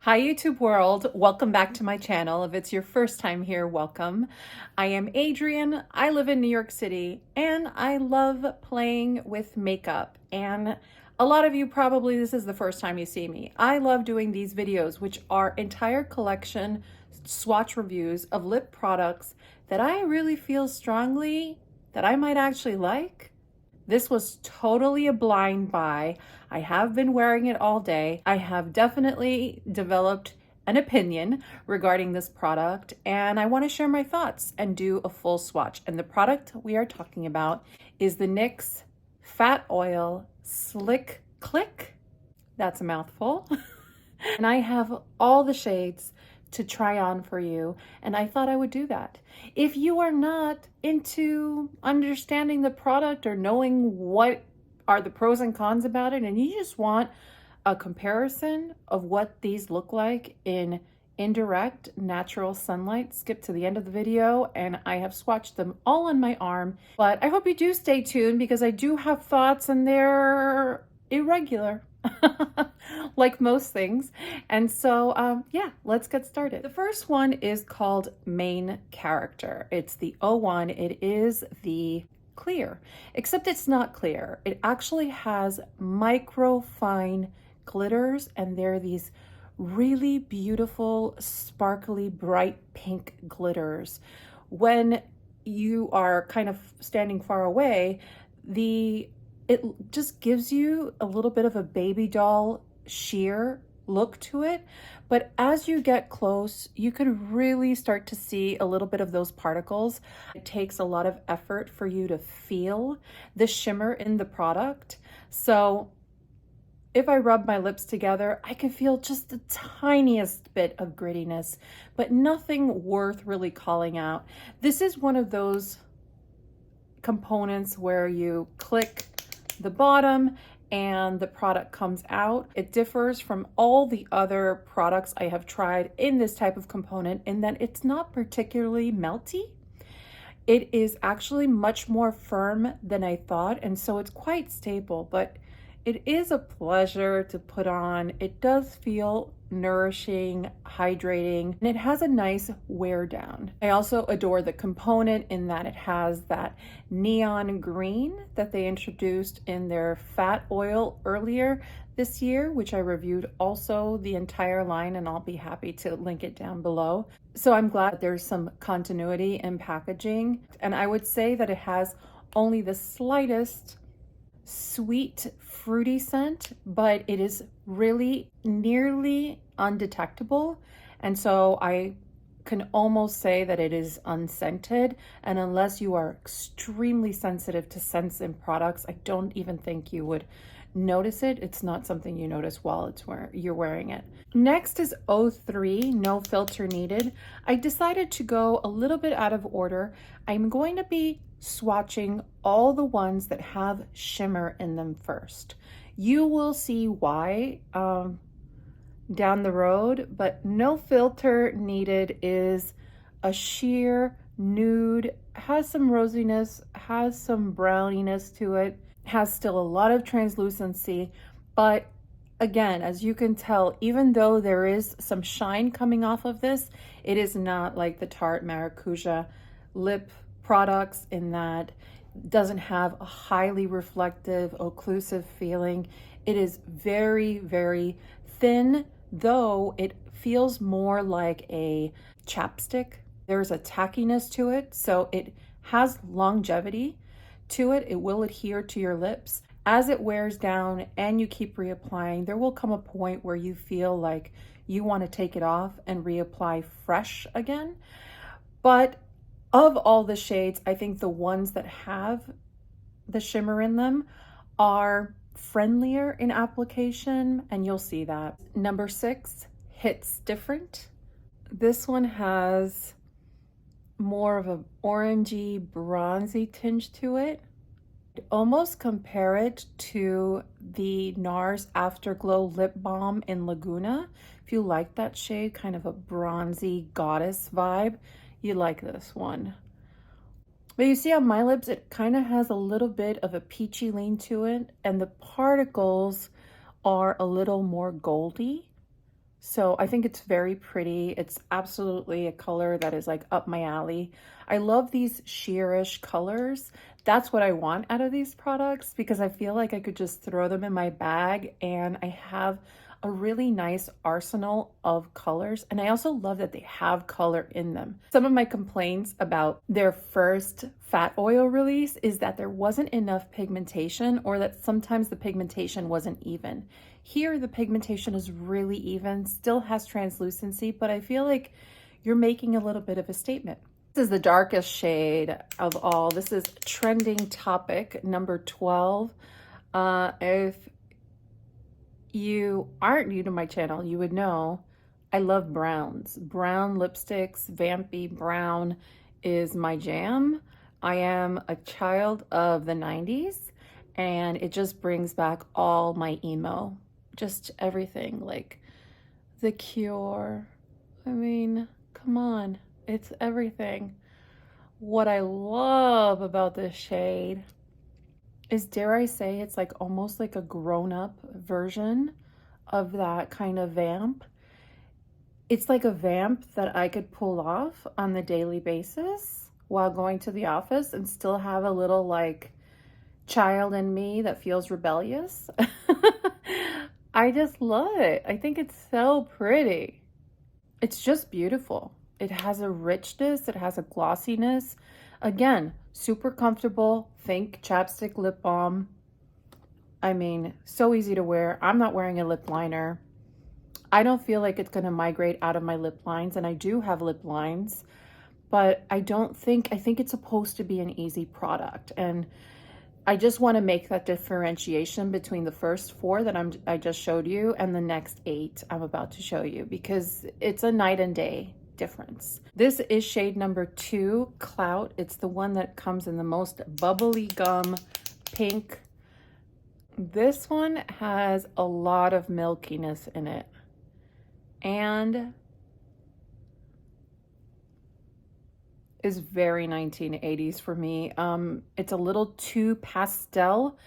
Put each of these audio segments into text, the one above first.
Hi YouTube world, welcome back to my channel. If it's your first time here, welcome. I am Adrienne, I live in New York City, and I love playing with makeup. And a lot of you probably, this is the first time you see me. I love doing these videos, which are entire collection swatch reviews of lip products that I really feel strongly that I might actually like. This was totally a blind buy. I have been wearing it all day. I have definitely developed an opinion regarding this product, and I want to share my thoughts and do a full swatch. And the product we are talking about is the NYX Fat Oil Slick Click. That's a mouthful. And I have all the shades to try on for you, and I thought I would do that. If you are not into understanding the product or knowing what are the pros and cons about it, and you just want a comparison of what these look like in indirect natural sunlight, skip to the end of the video, and I have swatched them all on my arm. But I hope you do stay tuned because I do have thoughts and they're irregular. Like most things. And so yeah, let's get started. The first one is called Main Character. It's the 01. It is the clear, except it's not clear. It actually has micro fine glitters, and they're these really beautiful, sparkly, bright pink glitters. When you are kind of standing far away, it just gives you a little bit of a baby doll sheer look to it. But as you get close, you can really start to see a little bit of those particles. It takes a lot of effort for you to feel the shimmer in the product. So if I rub my lips together, I can feel just the tiniest bit of grittiness, but nothing worth really calling out. This is one of those components where you click the bottom and the product comes out. It differs from all the other products I have tried in this type of component in that it's not particularly melty. It is actually much more firm than I thought, and so it's quite stable, but it is a pleasure to put on. It does feel nourishing, hydrating, and it has a nice wear down. I also adore the component in that it has that neon green that they introduced in their fat oil earlier this year, which I reviewed also the entire line, and I'll be happy to link it down below. So I'm glad there's some continuity in packaging, and I would say that it has only the slightest sweet fruity scent, but it is really nearly undetectable, and so I can almost say that it is unscented. And unless you are extremely sensitive to scents in products, I don't even think you would notice it. It's not something you notice while you're wearing it. Next is 03, No Filter Needed. I decided to go a little bit out of order. I'm going to be swatching all the ones that have shimmer in them first. You will see why down the road, but No Filter Needed is a sheer nude, has some rosiness, has some browniness to it, has still a lot of translucency, but again, as you can tell, even though there is some shine coming off of this, it is not like the Tarte Maracuja lip products in that it doesn't have a highly reflective, occlusive feeling. It is very, very thin, though it feels more like a chapstick. There's a tackiness to it, so it has longevity to it. It will adhere to your lips. As it wears down and you keep reapplying, there will come a point where you feel like you want to take it off and reapply fresh again. But of all the shades, I think the ones that have the shimmer in them are friendlier in application, and you'll see that. Number 6, Hits Different. This one has more of an orangey, bronzy tinge to it. I'd almost compare it to the NARS Afterglow Lip Balm in Laguna. If you like that shade, kind of a bronzy goddess vibe, you like this one. But you see on my lips, it kind of has a little bit of a peachy lean to it, and the particles are a little more goldy. So I think it's very pretty. It's absolutely a color that is like up my alley. I love these sheerish colors. That's what I want out of these products because I feel like I could just throw them in my bag and I have a really nice arsenal of colors. And I also love that they have color in them. Some of my complaints about their first fat oil release is that there wasn't enough pigmentation or that sometimes the pigmentation wasn't even. Here, the pigmentation is really even, still has translucency, but I feel like you're making a little bit of a statement. This is the darkest shade of all. This is Trending Topic number 12. If you aren't new to my channel, you would know I love browns. Brown lipsticks, vampy brown is my jam. I am a child of the 90s and it just brings back all my emo. Just everything, like The Cure. I mean, come on, it's everything. What I love about this shade is, dare I say, it's like almost like a grown-up version of that kind of vamp. It's like a vamp that I could pull off on the daily basis while going to the office and still have a little like child in me that feels rebellious. I just love it. I think it's so pretty. It's just beautiful. It has a richness, it has a glossiness. Again, super comfortable. Think chapstick lip balm. I mean, so easy to wear. I'm not wearing a lip liner. I don't feel like it's going to migrate out of my lip lines, and I do have lip lines, but I think it's supposed to be an easy product. And I just want to make that differentiation between the first 4 that I just showed you and the next 8 I'm about to show you, because it's a night and day difference. This is shade number 2, Clout. It's the one that comes in the most bubbly gum pink. This one has a lot of milkiness in it. And is very 1980s for me. It's a little too pastel,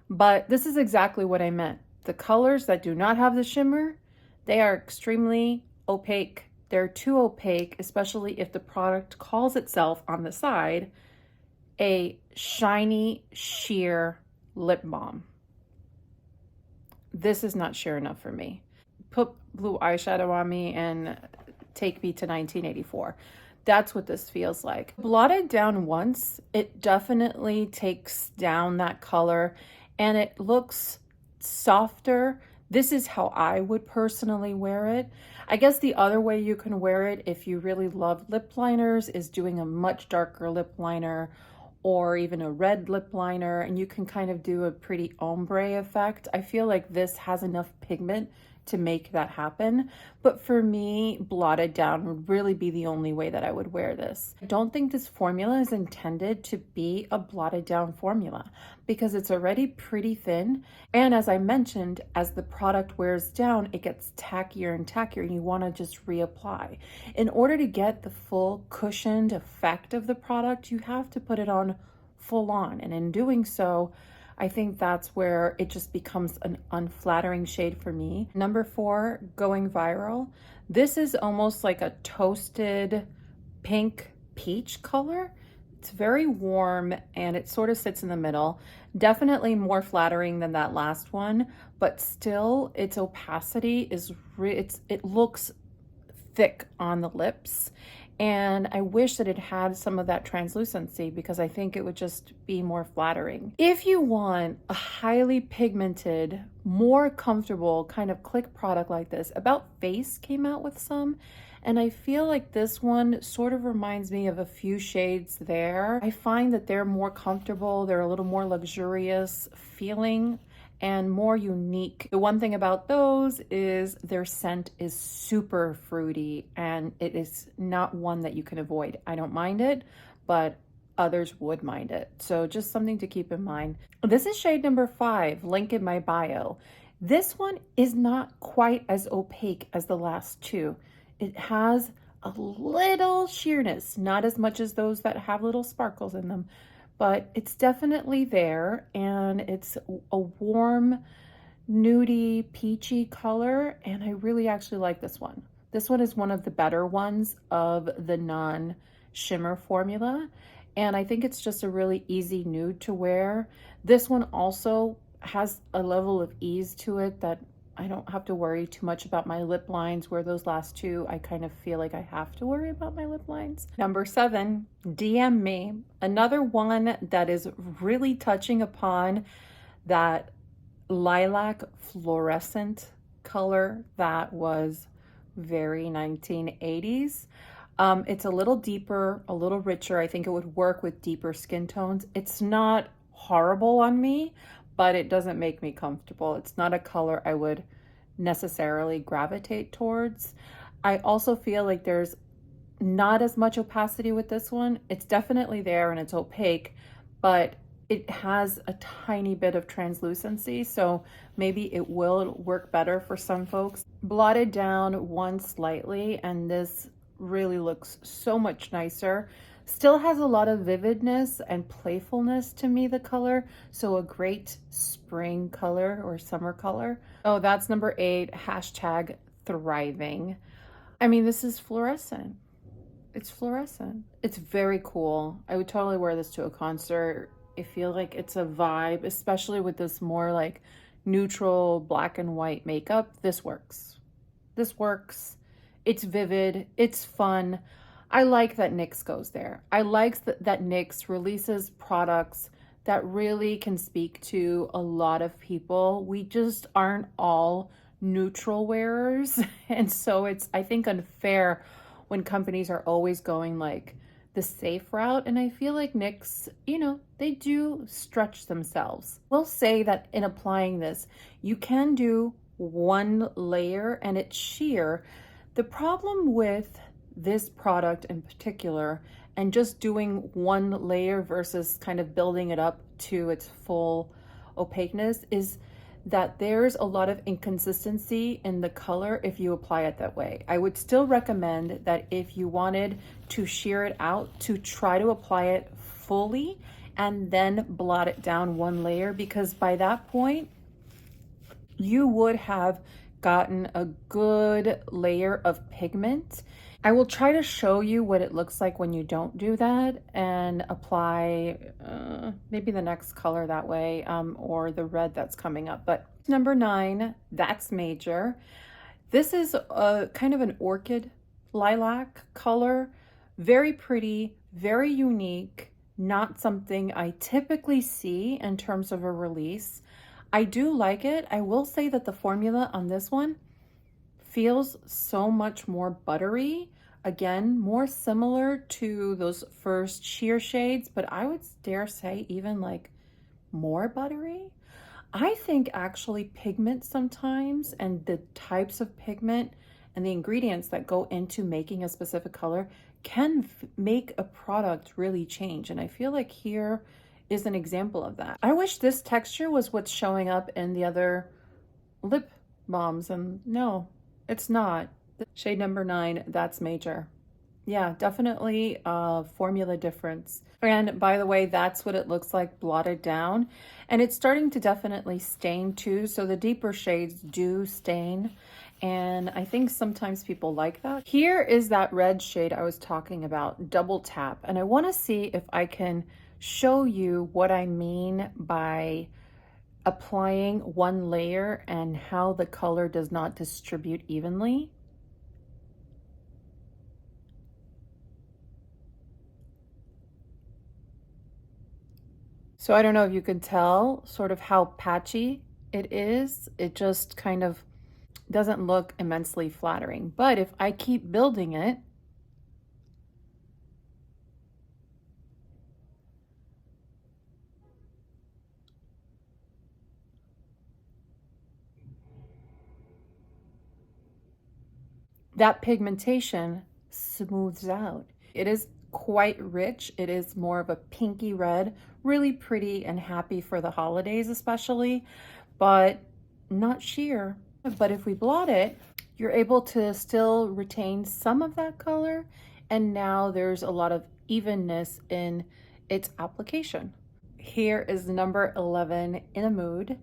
but this is exactly what I meant. The colors that do not have the shimmer, they are extremely opaque. They're too opaque, especially if the product calls itself on the side a shiny, sheer lip balm. This is not sheer enough for me. Put blue eyeshadow on me and take me to 1984. That's what this feels like. Blotted down once, it definitely takes down that color and it looks softer. This is how I would personally wear it. I guess the other way you can wear it if you really love lip liners is doing a much darker lip liner or even a red lip liner, and you can kind of do a pretty ombre effect. I feel like this has enough pigment to make that happen. But for me, blotted down would really be the only way that I would wear this. I don't think this formula is intended to be a blotted down formula because it's already pretty thin. And as I mentioned, as the product wears down, it gets tackier and tackier and you want to just reapply. In order to get the full cushioned effect of the product, you have to put it on full on. And in doing so, I think that's where it just becomes an unflattering shade for me. Number 4, Going Viral. This is almost like a toasted pink peach color. It's very warm and it sort of sits in the middle. Definitely more flattering than that last one, but still its opacity is, it looks thick on the lips. And I wish that it had some of that translucency because I think it would just be more flattering. If you want a highly pigmented, more comfortable kind of click product like this, About Face came out with some, and I feel like this one sort of reminds me of a few shades there. I find that they're more comfortable, they're a little more luxurious feeling and more unique. The one thing about those is their scent is super fruity and it is not one that you can avoid. I don't mind it, but others would mind it. So just something to keep in mind. This is shade number 5, link in my bio. This one is not quite as opaque as the last 2. It has a little sheerness, not as much as those that have little sparkles in them, but it's definitely there, and it's a warm nudie peachy color, and I really actually like this one. This one is one of the better ones of the non-shimmer formula, and I think it's just a really easy nude to wear. This one also has a level of ease to it that I don't have to worry too much about my lip lines, where those last two, I kind of feel like I have to worry about my lip lines. Number 7, DM Me. Another one that is really touching upon that lilac fluorescent color that was very 1980s. It's a little deeper, a little richer. I think it would work with deeper skin tones. It's not horrible on me, but it doesn't make me comfortable. It's not a color I would necessarily gravitate towards. I also feel like there's not as much opacity with this one. It's definitely there and it's opaque, but it has a tiny bit of translucency, so maybe it will work better for some folks. Blotted down one slightly, and this really looks so much nicer. Still has a lot of vividness and playfulness to me, the color, so a great spring color or summer color. Oh, that's number 8, hashtag thriving. I mean, this is fluorescent. It's fluorescent. It's very cool. I would totally wear this to a concert. I feel like it's a vibe, especially with this more like neutral black and white makeup. This works. This works. It's vivid. It's fun. I like that NYX goes there. I like that NYX releases products that really can speak to a lot of people. We just aren't all neutral wearers. And so it's, I think, unfair when companies are always going like the safe route. And I feel like NYX, you know, they do stretch themselves. We'll say that in applying this, you can do one layer and it's sheer. The problem with this product in particular, and just doing one layer versus kind of building it up to its full opaqueness, is that there's a lot of inconsistency in the color if you apply it that way. I would still recommend that if you wanted to sheer it out, to try to apply it fully and then blot it down one layer, because by that point you would have gotten a good layer of pigment. I will try to show you what it looks like when you don't do that and apply maybe the next color that way, or the red that's coming up. But number 9, that's major. This is a kind of an orchid lilac color. Very pretty, very unique, not something I typically see in terms of a release. I do like it. I will say that the formula on this one feels so much more buttery. Again, more similar to those first sheer shades, but I would dare say even like more buttery. I think actually pigment sometimes, and the types of pigment and the ingredients that go into making a specific color can make a product really change. And I feel like here is an example of that. I wish this texture was what's showing up in the other lip balms, and no, it's not. Shade number 9, that's major. Yeah, definitely a formula difference. And by the way, that's what it looks like blotted down. And it's starting to definitely stain too. So the deeper shades do stain. And I think sometimes people like that. Here is that red shade I was talking about, double tap. And I want to see if I can show you what I mean by applying one layer and how the color does not distribute evenly. So I don't know if you can tell sort of how patchy it is. It just kind of doesn't look immensely flattering. But if I keep building it, that pigmentation smooths out. It is quite rich. It is more of a pinky red, really pretty and happy for the holidays especially, but not sheer. But if we blot it, you're able to still retain some of that color, and now there's a lot of evenness in its application. Here is number 11, In a Mood.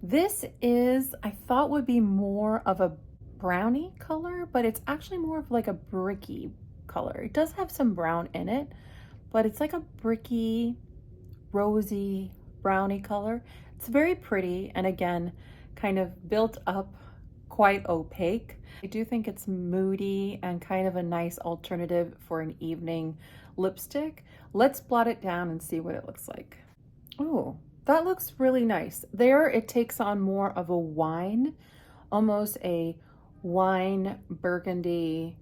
This is, I thought would be more of a brownie color, but it's actually more of like a bricky color. It does have some brown in it, but it's like a bricky, rosy brownie color. It's very pretty, and again, kind of built up, quite opaque. I do think it's moody and kind of a nice alternative for an evening lipstick. Let's blot it down and see what it looks like. Oh, that looks really nice. There it takes on more of a wine, almost a wine burgundy,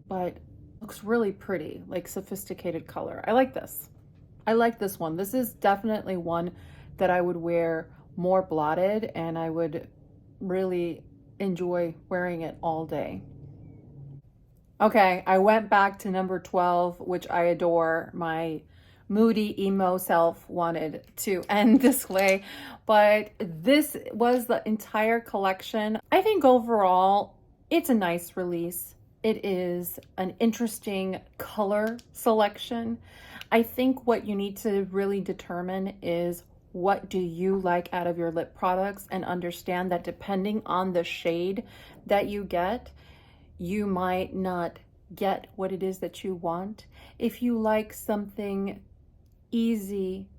but looks really pretty, like sophisticated color. I like this. I like this one. This is definitely one that I would wear more blotted, and I would really enjoy wearing it all day. Okay, I went back to number 12, which I adore. My moody emo self wanted to end this way, but this was the entire collection. I think overall, it's a nice release. It is an interesting color selection. I think what you need to really determine is what do you like out of your lip products, and understand that depending on the shade that you get, you might not get what it is that you want. If you like something easy,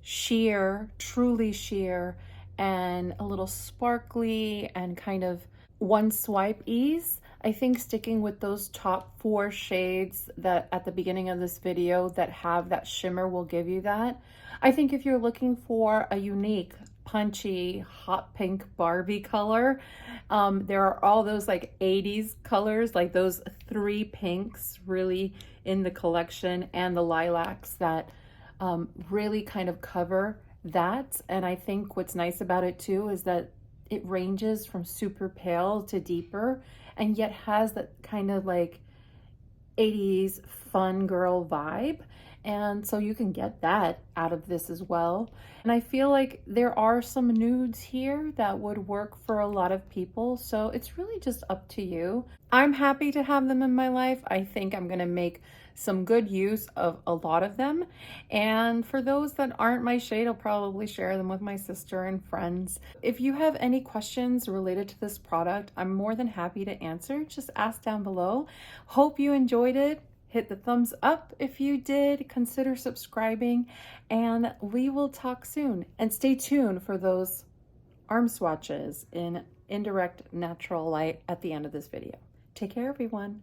sheer, truly sheer, and a little sparkly and kind of one swipe ease, I think sticking with those top 4 shades that at the beginning of this video that have that shimmer will give you that. I think if you're looking for a unique, punchy, hot pink Barbie color, there are all those like 80s colors, like those 3 pinks really in the collection, and the lilacs that really kind of cover that. And I think what's nice about it too is that it ranges from super pale to deeper, and yet has that kind of like 80s fun girl vibe. And so you can get that out of this as well. And I feel like there are some nudes here that would work for a lot of people. So it's really just up to you. I'm happy to have them in my life. I think I'm gonna make some good use of a lot of them. And for those that aren't my shade, I'll probably share them with my sister and friends. If you have any questions related to this product, I'm more than happy to answer. Just ask down below. Hope you enjoyed it. Hit the thumbs up if you did, consider subscribing, and we will talk soon. And stay tuned for those arm swatches in indirect natural light at the end of this video. Take care, everyone.